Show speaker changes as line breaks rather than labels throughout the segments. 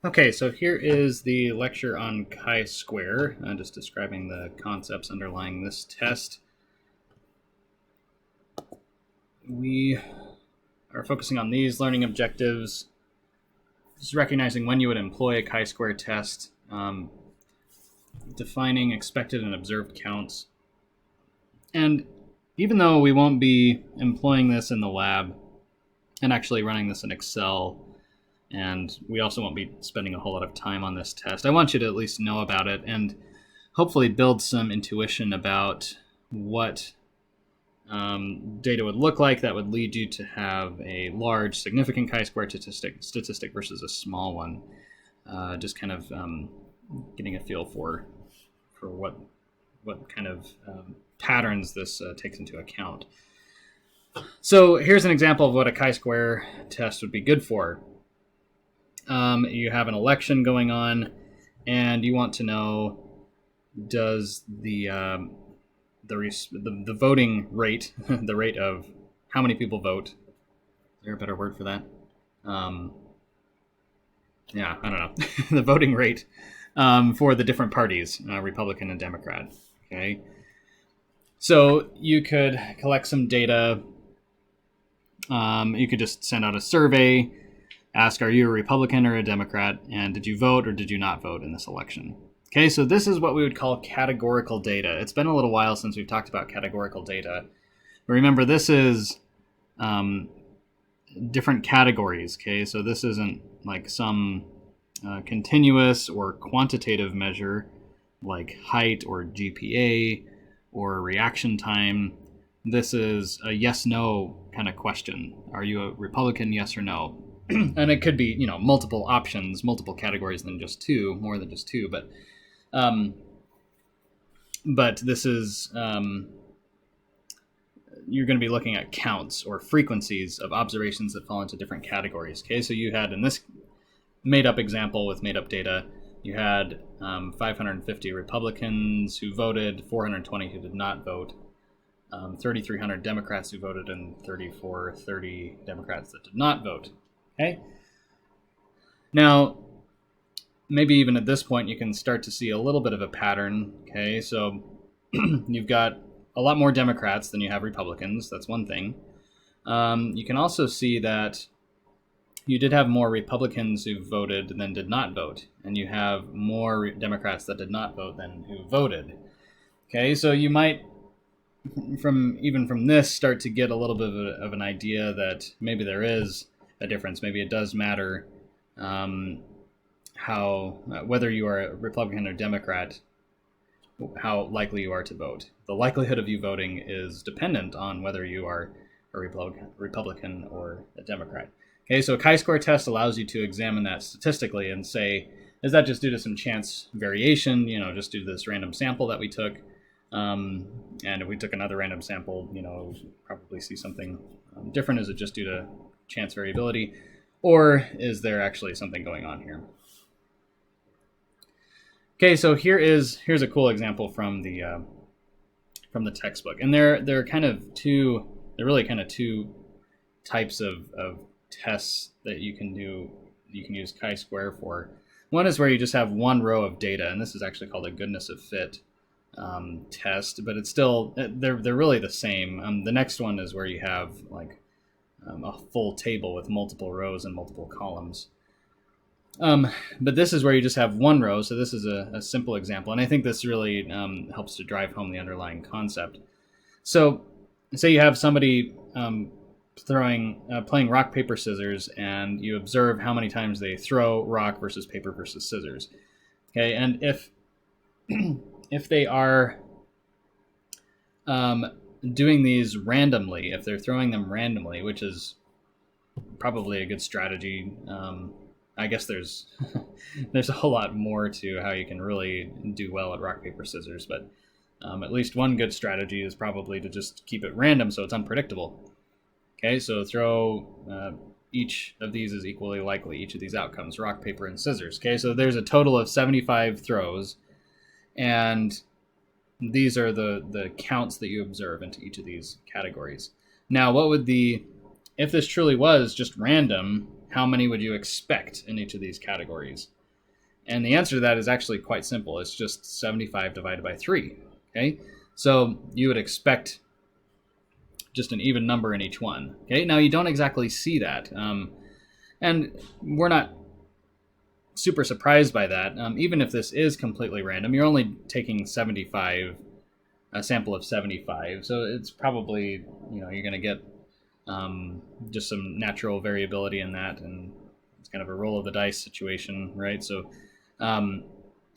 Okay, so here is the lecture on chi-square, just describing the concepts underlying this test. We are focusing on these learning objectives, just recognizing when you would employ a chi-square test, defining expected and observed counts. And even though we won't be employing this in the lab and actually running this in Excel, and we also won't be spending a whole lot of time on this test, I want you to at least know about it and hopefully build some intuition about what data would look like that would lead you to have a large, significant chi-square statistic versus a small one. Just kind of getting a feel for what kind of patterns this takes into account. So here's an example of what a chi-square test would be good for. You have an election going on, and you want to know, does the voting rate, the rate of how many people vote, is there a better word for that? Yeah, I don't know. The voting rate for the different parties, Republican and Democrat. Okay. So you could collect some data. You could just send out a survey, ask, are you a Republican or a Democrat? And did you vote or did you not vote in this election? Okay, so this is what we would call categorical data. It's been a little while since we've talked about categorical data. But remember, this is different categories, okay? So this isn't like some continuous or quantitative measure like height or GPA or reaction time. This is a yes-no kind of question. Are you a Republican, yes or no? And it could be, multiple options, multiple categories than just two, more than just two. But this is, you're going to be looking at counts or frequencies of observations that fall into different categories. Okay, so you had in this made-up example with made-up data, you had 550 Republicans who voted, 420 who did not vote, 3,300 Democrats who voted, and 3,430 Democrats that did not vote. Okay. Now, maybe even at this point, you can start to see a little bit of a pattern. Okay, so you've got a lot more Democrats than you have Republicans. That's one thing. You can also see that you did have more Republicans who voted than did not vote, and you have more Democrats that did not vote than who voted. Okay, so you might, from this, start to get a little bit of an idea that maybe there is a difference. Maybe it does matter whether you are a Republican or Democrat, how likely you are to vote. The likelihood of you voting is dependent on whether you are a Republican or a Democrat. Okay, so a chi-square test allows you to examine that statistically and say, is that just due to some chance variation, just due to this random sample that we took? And if we took another random sample, we'd probably see something different. Is it just due to chance variability, or is there actually something going on here? Okay, so here's a cool example from the textbook, and there are really kind of two types of tests that you can use chi-square for. One is where you just have one row of data, and this is actually called a goodness of fit test, but it's still, they're really the same. The next one is where you have like a full table with multiple rows and multiple columns. But this is where you just have one row, so this is a simple example, and I think this really helps to drive home the underlying concept. So say you have somebody playing rock, paper, scissors, and you observe how many times they throw rock versus paper versus scissors. Okay, and if they are doing these randomly, if they're throwing them randomly, which is probably a good strategy, I guess there's a whole lot more to how you can really do well at rock, paper, scissors, but at least one good strategy is probably to just keep it random so it's unpredictable. Okay, so throw each of these is equally likely, each of these outcomes, rock, paper, and scissors. Okay, so there's a total of 75 throws, and these are the counts that you observe into each of these categories. Now, if this truly was just random, how many would you expect in each of these categories? And the answer to that is actually quite simple. It's just 75 divided by 3. Okay, so you would expect just an even number in each one. Okay, now you don't exactly see that, and we're not super surprised by that. Even if this is completely random, you're only taking 75, a sample of 75, so it's probably, you're going to get just some natural variability in that, and it's kind of a roll of the dice situation, right? So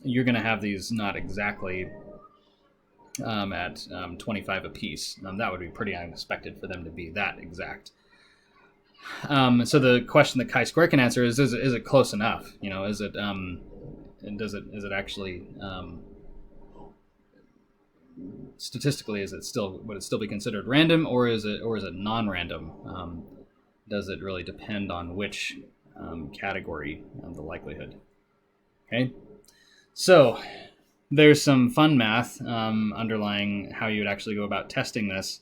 you're going to have these not exactly at 25 apiece. That would be pretty unexpected for them to be that exact. So the question that chi-square can answer is it close enough? Is it and is it actually statistically, would it still be considered random, or is it non-random? Does it really depend on which category of the likelihood? Okay, so there's some fun math underlying how you would actually go about testing this,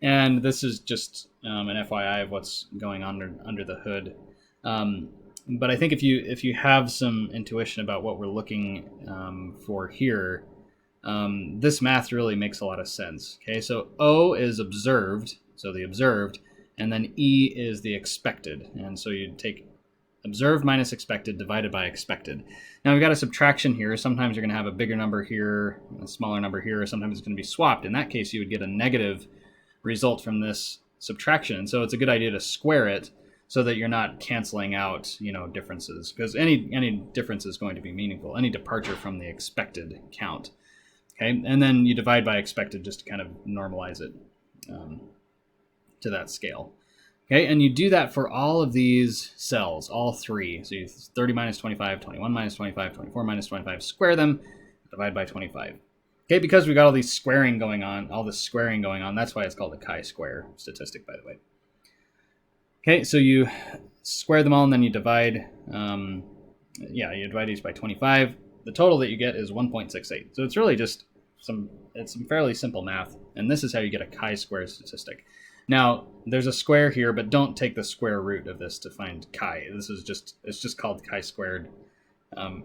and this is just an FYI of what's going on under the hood. But I think if you have some intuition about what we're looking for here, this math really makes a lot of sense. Okay, so O is observed, so the observed, and then E is the expected, and so you take observed minus expected divided by expected. Now we've got a subtraction here. Sometimes you're going to have a bigger number here, a smaller number here, or sometimes it's going to be swapped. In that case, you would get a negative result from this subtraction. And so it's a good idea to square it so that you're not canceling out, differences, because any difference is going to be meaningful, any departure from the expected count. Okay, and then you divide by expected just to kind of normalize it to that scale. Okay, and you do that for all of these cells, all three. So you 30 minus 25, 21 minus 25, 24 minus 25, square them, divide by 25. Okay, because we've got all these squaring going on, all this squaring going on, that's why it's called a chi-square statistic, by the way. Okay, so you square them all and then you divide, you divide each by 25. The total that you get is 1.68. So it's really just some fairly simple math, and this is how you get a chi-square statistic. Now, there's a square here, but don't take the square root of this to find chi. It's just called chi-squared, and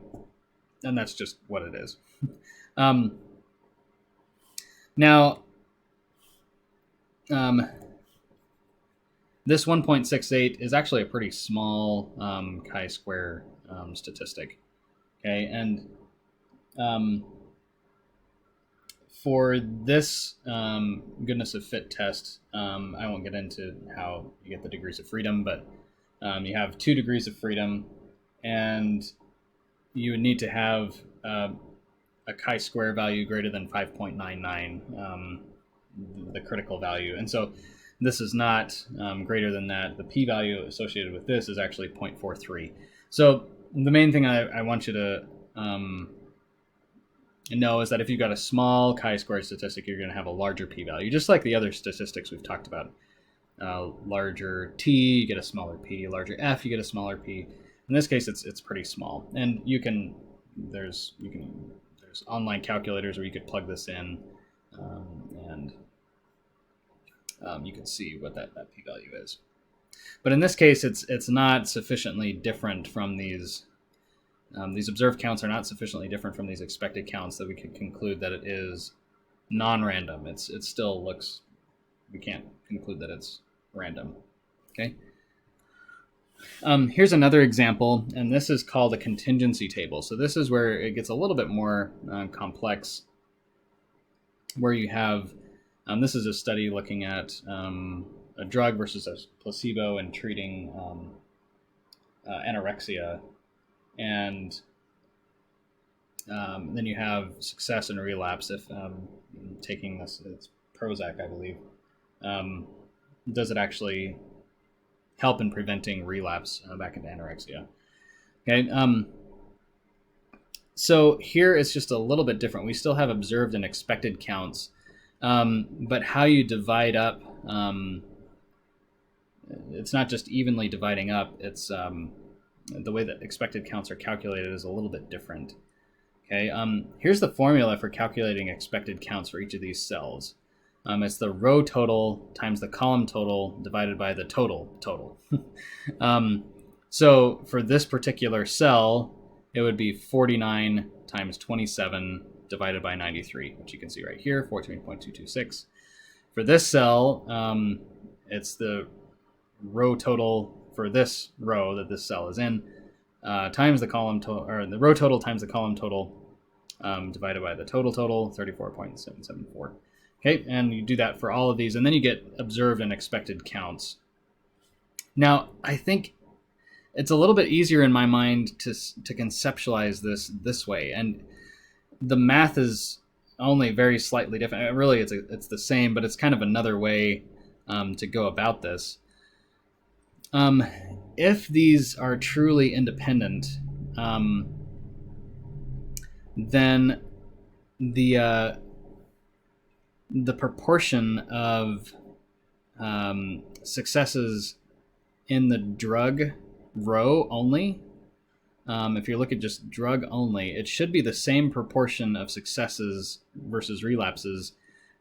that's just what it is. Now, this 1.68 is actually a pretty small chi-square statistic. Okay, and for this goodness of fit test, I won't get into how you get the degrees of freedom, but you have 2 degrees of freedom, and you would need to have a chi-square value greater than 5.99, the critical value. And so this is not greater than that. The p-value associated with this is actually 0.43. So the main thing I want you to know is that if you've got a small chi-square statistic, you're going to have a larger p-value, just like the other statistics we've talked about. Larger t, you get a smaller p. Larger f, you get a smaller p. In this case, it's pretty small, and there's online calculators where you could plug this in, and you can see what that p-value is. But in this case, it's not sufficiently different from these observed counts are not sufficiently different from these expected counts that we could conclude that it is non-random. It still looks, we can't conclude that it's random. Okay. Here's another example, and this is called a contingency table. So this is where it gets a little bit more complex, where you have, this is a study looking at a drug versus a placebo and treating anorexia. And then you have success and relapse if taking this, it's Prozac, I believe. Does it actually help in preventing relapse back into anorexia? Okay. So here it's just a little bit different. We still have observed and expected counts, but how you divide up, it's not just evenly dividing up. It's the way that expected counts are calculated is a little bit different. Okay, here's the formula for calculating expected counts for each of these cells. It's the row total times the column total divided by the total. So for this particular cell, it would be 49 times 27 divided by 93, which you can see right here, 14.226. For this cell, it's the row total for this row that this cell is in, times the column total, or the row total times the column total, divided by the total, 34.774. Okay, and you do that for all of these, and then you get observed and expected counts. Now, I think it's a little bit easier in my mind to conceptualize this way, and the math is only very slightly different. Really, it's the same, but it's kind of another way to go about this. If these are truly independent, then the proportion of successes in the drug row only, if you look at just drug only, it should be the same proportion of successes versus relapses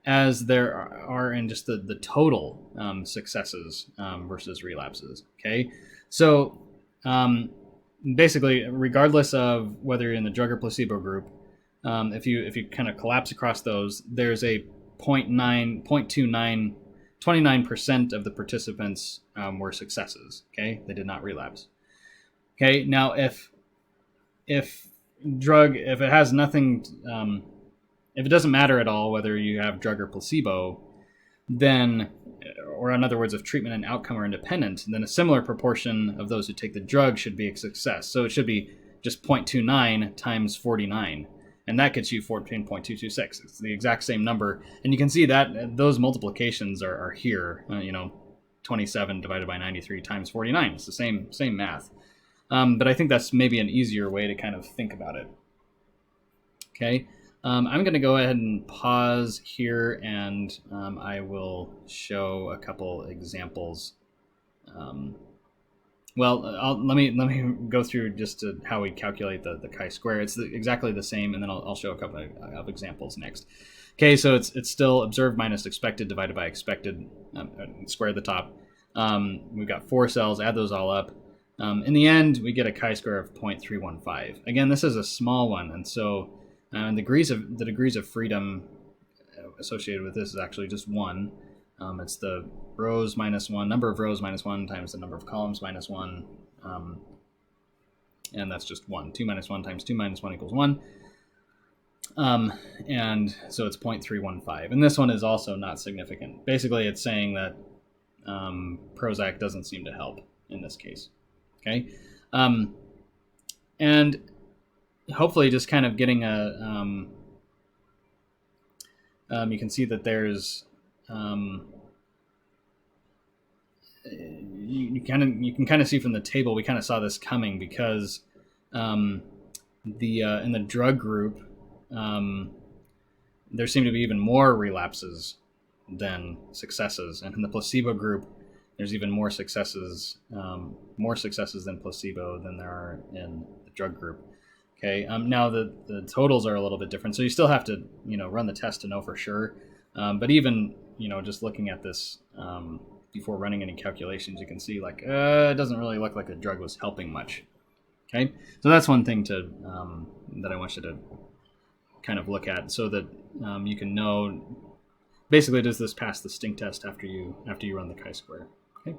as there are in just the total successes versus relapses. Okay, so basically, regardless of whether you're in the drug or placebo group, if you kind of collapse across those, there's a 29% of the participants were successes. Okay, they did not relapse. Okay, now if it has nothing, if it doesn't matter at all whether you have drug or placebo, then, or in other words, if treatment and outcome are independent, then a similar proportion of those who take the drug should be a success. So it should be just 0.29 times 49. And that gets you 14.226. It's the exact same number. And you can see that those multiplications are here. 27 divided by 93 times 49. It's the same math. But I think that's maybe an easier way to kind of think about it. Okay. I'm going to go ahead and pause here, and I will show a couple examples. Let me go through just how we calculate the chi-square. It's exactly the same, and then I'll show a couple of examples next. Okay, so it's still observed minus expected divided by expected, square the top. We've got 4 cells, add those all up. In the end, we get a chi-square of 0.315. Again, this is a small one, and so the degrees of freedom associated with this is actually just 1. It's the rows minus 1, number of rows minus 1 times the number of columns minus 1, and that's just 1. 2 minus 1 times 2 minus 1 equals 1. And so it's 0.315. And this one is also not significant. Basically, it's saying that Prozac doesn't seem to help in this case. Okay? And hopefully just kind of getting a... you can see that there's... you can kind of see from the table, we kind of saw this coming because in the drug group, there seem to be even more relapses than successes, and in the placebo group, there's even more successes than placebo than there are in the drug group. Okay, now the totals are a little bit different, so you still have to run the test to know for sure. But even just looking at this before running any calculations, you can see it doesn't really look like the drug was helping much. Okay, so that's one thing that I want you to kind of look at, so that you can know basically, does this pass the stink test after you run the chi-square. Okay.